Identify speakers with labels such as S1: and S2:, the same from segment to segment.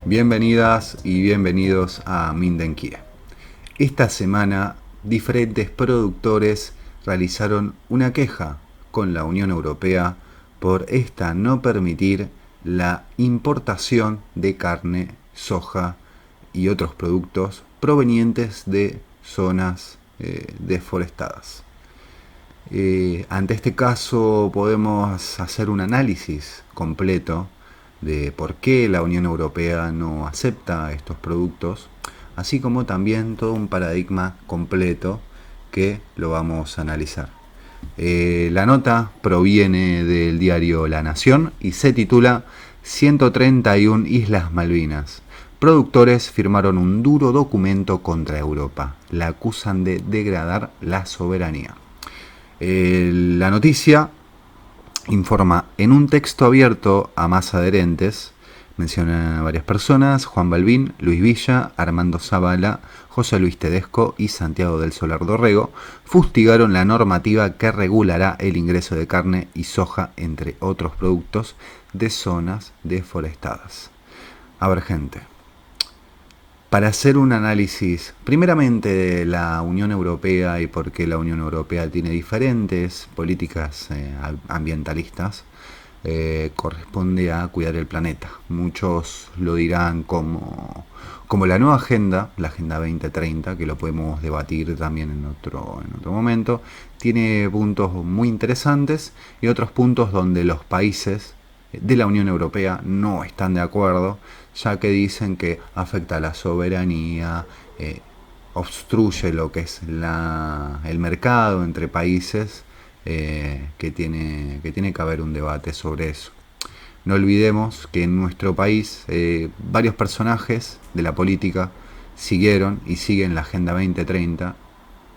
S1: Bienvenidas y bienvenidos a Mindenkie. Esta semana, diferentes productores realizaron una queja con la Unión Europea por esta no permitir la importación de carne, soja y otros productos provenientes de zonas deforestadas. Ante este caso podemos hacer un análisis completo de por qué la Unión Europea no acepta estos productos, así como también todo un paradigma completo que lo vamos a analizar. La nota proviene del diario La Nación y se titula 131 Islas Malvinas. Productores firmaron un duro documento contra Europa. La acusan de degradar la soberanía. La noticia informa en un texto abierto a más adherentes, menciona a varias personas: Juan Balbín, Luis Villa, Armando Zavala, José Luis Tedesco y Santiago del Solar Dorrego, fustigaron la normativa que regulará el ingreso de carne y soja, entre otros productos, de zonas deforestadas. A ver, gente, para hacer un análisis primeramente de la Unión Europea y por qué la Unión Europea tiene diferentes políticas ambientalistas, corresponde a cuidar el planeta. Muchos lo dirán como la nueva agenda, la Agenda 2030, que lo podemos debatir también en otro momento. Tiene puntos muy interesantes y otros puntos donde los países de la Unión Europea no están de acuerdo, ya que dicen que afecta a la soberanía, obstruye lo que es el mercado entre países, que tiene que haber un debate sobre eso. No olvidemos que en nuestro país varios personajes de la política siguieron y siguen la Agenda 2030,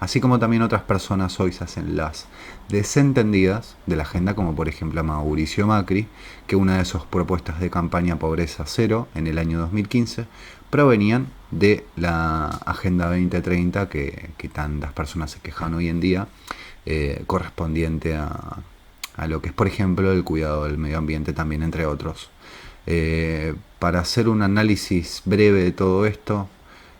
S1: así como también otras personas hoy se hacen las desentendidas de la agenda, como por ejemplo a Mauricio Macri, que una de sus propuestas de campaña Pobreza Cero en el año 2015 provenían de la Agenda 2030 que tantas personas se quejan hoy en día, correspondiente a lo que es, por ejemplo, el cuidado del medio ambiente también, entre otros. Para hacer un análisis breve de todo esto,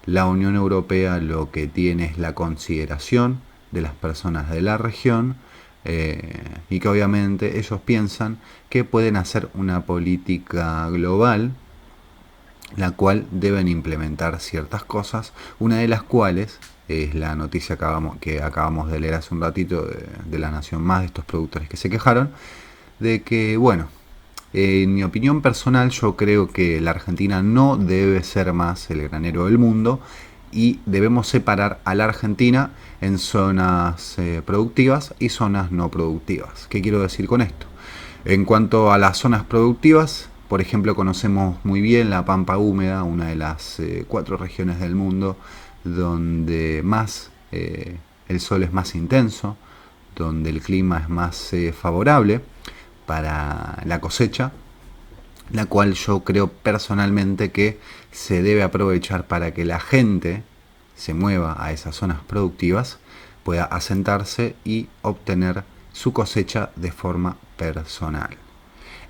S1: la Unión Europea lo que tiene es la consideración de las personas de la región, y que obviamente ellos piensan que pueden hacer una política global, la cual deben implementar ciertas cosas, una de las cuales es la noticia que acabamos de leer hace un ratito de La Nación Más, de estos productores que se quejaron, de que, bueno, en mi opinión personal, yo creo que la Argentina no debe ser más el granero del mundo y debemos separar a la Argentina en zonas productivas y zonas no productivas. ¿Qué quiero decir con esto? En cuanto a las zonas productivas, por ejemplo, conocemos muy bien la Pampa Húmeda, una de las 4 regiones del mundo donde más el sol es más intenso, donde el clima es más favorable para la cosecha, la cual yo creo personalmente que se debe aprovechar para que la gente se mueva a esas zonas productivas, pueda asentarse y obtener su cosecha de forma personal.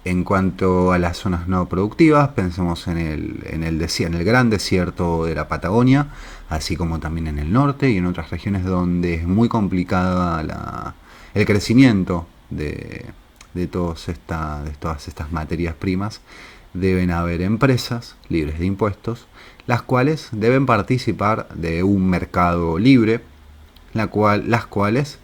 S1: En cuanto a las zonas no productivas, pensemos en el gran desierto de la Patagonia, así como también en el norte y en otras regiones donde es muy complicada el crecimiento de todas estas materias primas. Deben haber empresas libres de impuestos, las cuales deben participar de un mercado libre, las cuales,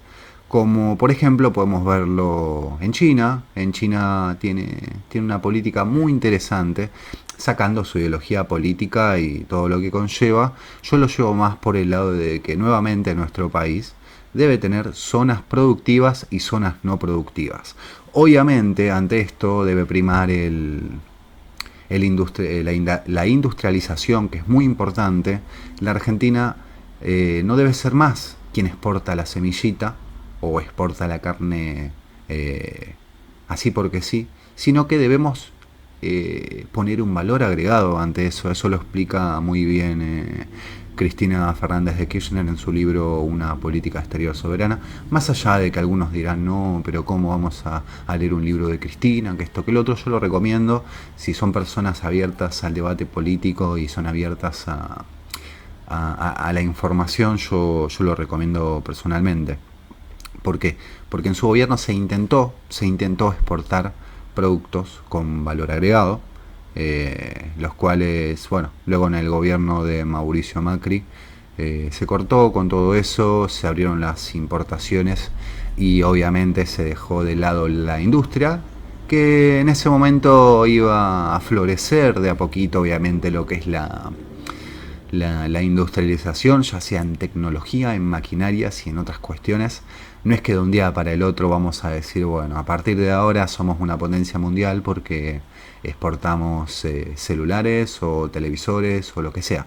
S1: como por ejemplo podemos verlo en China. En China tiene una política muy interesante, sacando su ideología política y todo lo que conlleva. Yo lo llevo más por el lado de que nuevamente nuestro país debe tener zonas productivas y zonas no productivas. Obviamente ante esto debe primar la industrialización, que es muy importante. La Argentina no debe ser más quien exporta la semillita o exporta la carne así porque sí, sino que debemos poner un valor agregado ante eso. Eso lo explica muy bien Cristina Fernández de Kirchner en su libro Una política exterior soberana, más allá de que algunos dirán, no, pero ¿cómo vamos a leer un libro de Cristina? Que esto, que lo otro, yo lo recomiendo si son personas abiertas al debate político y son abiertas a la información, yo lo recomiendo personalmente. ¿Por qué? Porque en su gobierno se intentó exportar productos con valor agregado, los cuales, bueno, luego en el gobierno de Mauricio Macri se cortó con todo eso, se abrieron las importaciones y obviamente se dejó de lado la industria, que en ese momento iba a florecer de a poquito, obviamente, lo que es la industrialización, ya sea en tecnología, en maquinarias y en otras cuestiones. No es que de un día para el otro vamos a decir, bueno, a partir de ahora somos una potencia mundial porque exportamos celulares o televisores o lo que sea,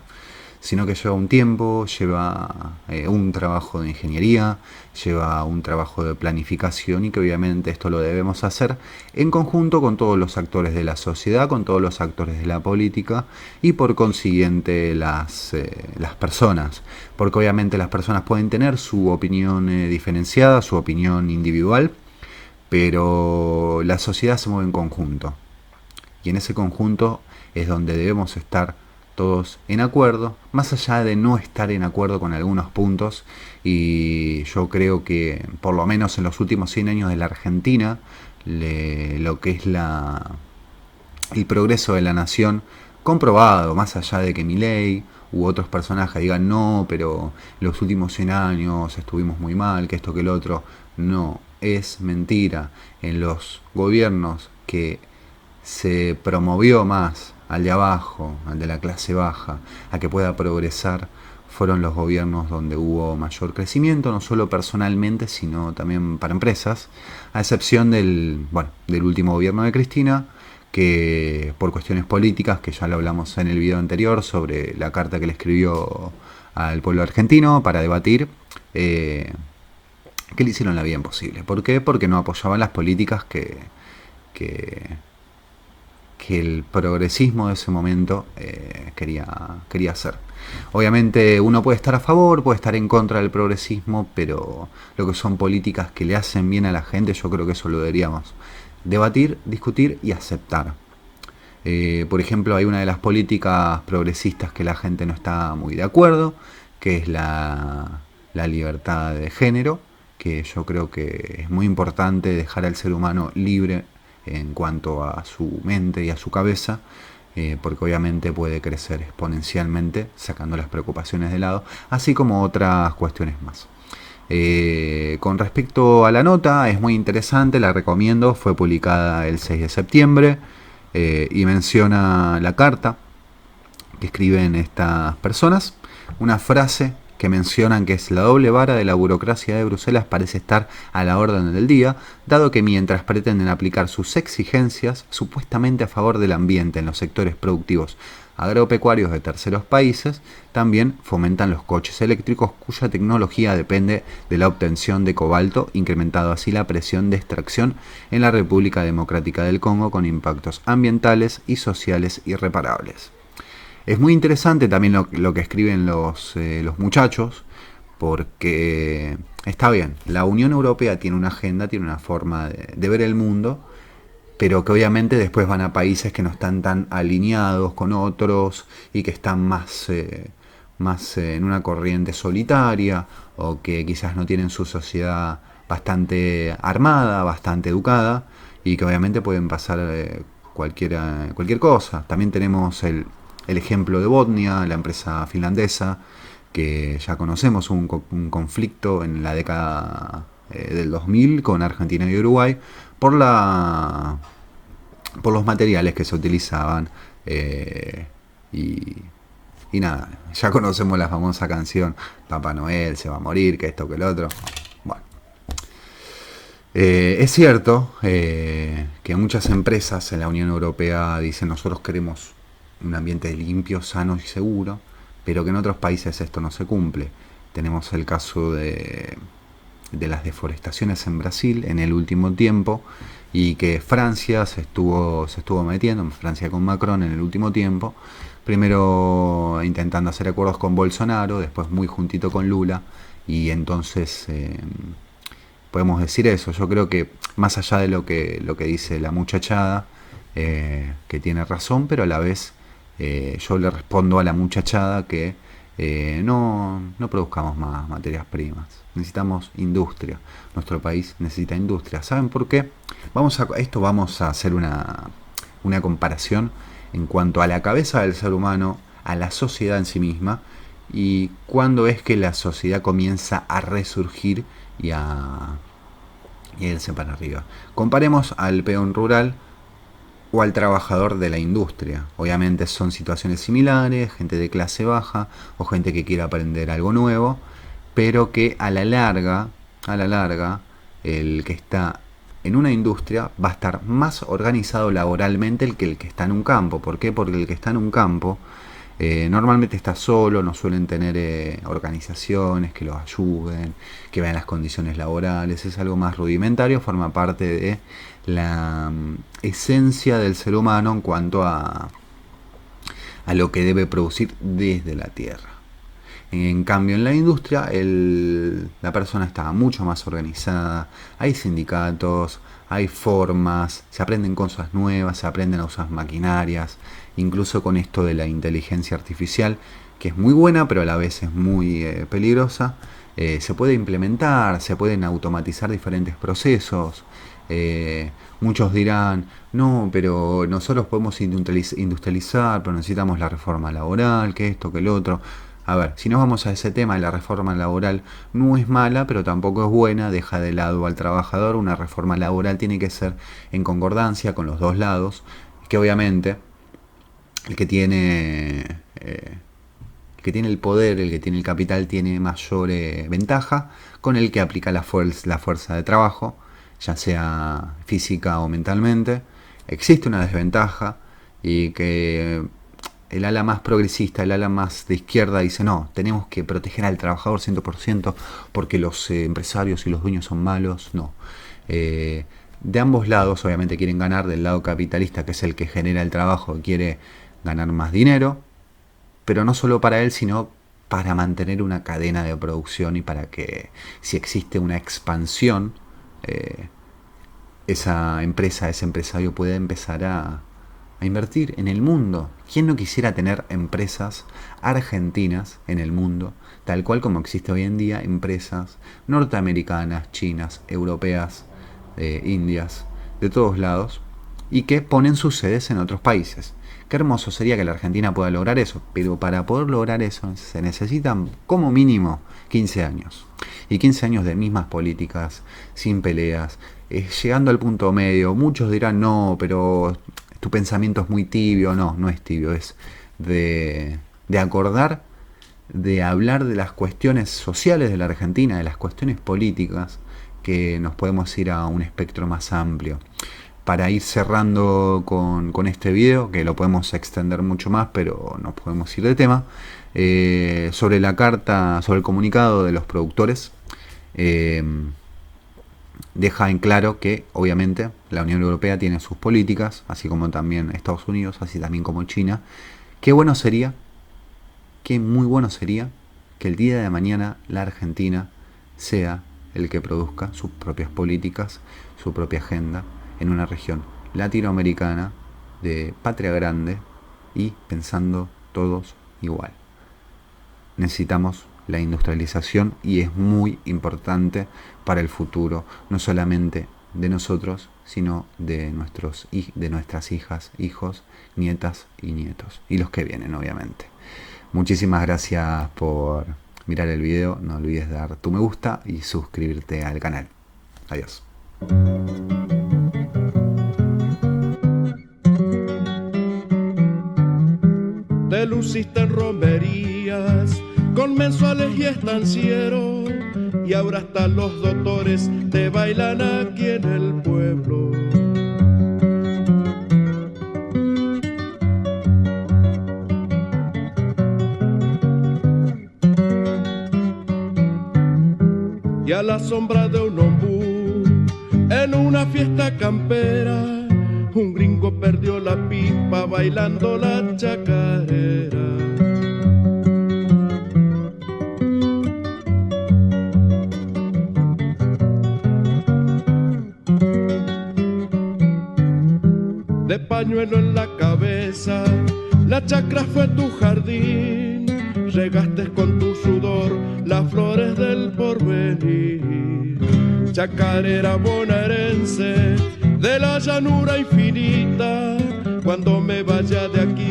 S1: sino que lleva un tiempo, lleva un trabajo de ingeniería, lleva un trabajo de planificación, y que obviamente esto lo debemos hacer en conjunto con todos los actores de la sociedad, con todos los actores de la política y por consiguiente las personas, porque obviamente las personas pueden tener su opinión diferenciada, su opinión individual, pero la sociedad se mueve en conjunto, y en ese conjunto es donde debemos estar todos en acuerdo, más allá de no estar en acuerdo con algunos puntos. Y yo creo que por lo menos en los últimos 100 años de la Argentina, lo que es el progreso de la nación, comprobado, más allá de que Milei u otros personajes digan, no, pero en los últimos 100 años estuvimos muy mal, que esto, que el otro, no, es mentira. En los gobiernos que se promovió más al de abajo, al de la clase baja, a que pueda progresar, fueron los gobiernos donde hubo mayor crecimiento, no solo personalmente, sino también para empresas, a excepción del último gobierno de Cristina, que por cuestiones políticas, que ya lo hablamos en el video anterior sobre la carta que le escribió al pueblo argentino para debatir, que le hicieron la vida imposible. ¿Por qué? Porque no apoyaban las políticas que el progresismo de ese momento quería hacer. Obviamente uno puede estar a favor, puede estar en contra del progresismo, pero lo que son políticas que le hacen bien a la gente, yo creo que eso lo deberíamos debatir, discutir y aceptar. Por ejemplo, hay una de las políticas progresistas que la gente no está muy de acuerdo, que es la libertad de género, que yo creo que es muy importante dejar al ser humano libre en cuanto a su mente y a su cabeza, porque obviamente puede crecer exponencialmente sacando las preocupaciones de lado, así como otras cuestiones más. Con respecto a la nota, es muy interesante, la recomiendo, fue publicada el 6 de septiembre y menciona la carta que escriben estas personas, una frase que mencionan que es: la doble vara de la burocracia de Bruselas parece estar a la orden del día, dado que mientras pretenden aplicar sus exigencias supuestamente a favor del ambiente en los sectores productivos agropecuarios de terceros países, también fomentan los coches eléctricos cuya tecnología depende de la obtención de cobalto, incrementando así la presión de extracción en la República Democrática del Congo con impactos ambientales y sociales irreparables. Es muy interesante también lo que escriben los muchachos, porque está bien, la Unión Europea tiene una agenda, tiene una forma de ver el mundo, pero que obviamente después van a países que no están tan alineados con otros y que están más en una corriente solitaria, o que quizás no tienen su sociedad bastante armada, bastante educada, y que obviamente pueden pasar cualquier cosa. También tenemos el ejemplo de Botnia, la empresa finlandesa, que ya conocemos, un conflicto en la década del 2000 con Argentina y Uruguay por los materiales que se utilizaban, y nada, ya conocemos la famosa canción Papá Noel se va a morir, que esto, que el otro. Bueno, es cierto que muchas empresas en la Unión Europea dicen: nosotros queremos un ambiente limpio, sano y seguro, pero que en otros países esto no se cumple. Tenemos el caso de de las deforestaciones en Brasil en el último tiempo, y que Francia se estuvo metiendo, Francia con Macron en el último tiempo, primero intentando hacer acuerdos con Bolsonaro, después muy juntito con Lula, y entonces podemos decir eso. Yo creo que más allá de lo que dice la muchachada, que tiene razón, pero a la vez yo le respondo a la muchachada que no produzcamos más materias primas. Necesitamos industria. Nuestro país necesita industria. ¿Saben por qué? Vamos a hacer una comparación en cuanto a la cabeza del ser humano, a la sociedad en sí misma, y cuándo es que la sociedad comienza a resurgir y a irse para arriba. Comparemos al peón rural o al trabajador de la industria. Obviamente son situaciones similares, gente de clase baja o gente que quiere aprender algo nuevo, pero que a la larga, el que está en una industria va a estar más organizado laboralmente que el que está en un campo. ¿Por qué? Porque el que está en un campo normalmente está solo, no suelen tener organizaciones que los ayuden, que vean las condiciones laborales, es algo más rudimentario, forma parte de la esencia del ser humano en cuanto a lo que debe producir desde la tierra. En cambio, en la industria, la persona está mucho más organizada, hay sindicatos, hay formas, se aprenden cosas nuevas, se aprenden a usar maquinarias, incluso con esto de la inteligencia artificial, que es muy buena, pero a la vez es muy peligrosa. Se puede implementar, se pueden automatizar diferentes procesos. Muchos dirán, no, pero nosotros podemos industrializar, pero necesitamos la reforma laboral, que esto, que el otro. A ver, si nos vamos a ese tema, la reforma laboral no es mala, pero tampoco es buena, deja de lado al trabajador. Una reforma laboral tiene que ser en concordancia con los dos lados, que obviamente el que tiene el poder, el que tiene el capital, tiene mayor ventaja con el que aplica la fuerza de trabajo, ya sea física o mentalmente. Existe una desventaja, y que el ala más progresista, el ala más de izquierda dice, no, tenemos que proteger al trabajador 100% porque los empresarios y los dueños son malos. No. De ambos lados obviamente quieren ganar. Del lado capitalista, que es el que genera el trabajo, quiere ganar más dinero, pero no solo para él, sino para mantener una cadena de producción, y para que, si existe una expansión, esa empresa, ese empresario pueda empezar a invertir en el mundo. ¿Quién no quisiera tener empresas argentinas en el mundo, tal cual como existe hoy en día empresas norteamericanas, chinas, europeas, indias, de todos lados, y que ponen sus sedes en otros países? Qué hermoso sería que la Argentina pueda lograr eso, pero para poder lograr eso se necesitan como mínimo 15 años. Y 15 años de mismas políticas, sin peleas, llegando al punto medio. Muchos dirán, no, pero tu pensamiento es muy tibio. No, no es tibio, es de acordar, de hablar de las cuestiones sociales de la Argentina, de las cuestiones políticas, que nos podemos ir a un espectro más amplio. Para ir cerrando con este video, que lo podemos extender mucho más, pero no podemos ir de tema, sobre la carta, sobre el comunicado de los productores, deja en claro que obviamente la Unión Europea tiene sus políticas, así como también Estados Unidos, así también como China. Qué muy bueno sería que el día de mañana la Argentina sea el que produzca sus propias políticas, su propia agenda, en una región latinoamericana de patria grande, y pensando todos igual. Necesitamos la industrialización, y es muy importante para el futuro, no solamente de nosotros, sino de nuestras hijas, hijos, nietas y nietos, y los que vienen, obviamente. Muchísimas gracias por mirar el video. No olvides dar tu me gusta y suscribirte al canal. Adiós.
S2: Te luciste en romerías con mensuales y estancieros, y ahora hasta los doctores te bailan aquí en el pueblo. Y y a la sombra de un ombú. En una fiesta campera, un gringo perdió la pipa bailando la chacarera. De pañuelo en la cabeza, la chacra fue tu jardín, regaste con tu sudor las flores del porvenir. Chacarera bonaerense de la llanura infinita, cuando me vaya de aquí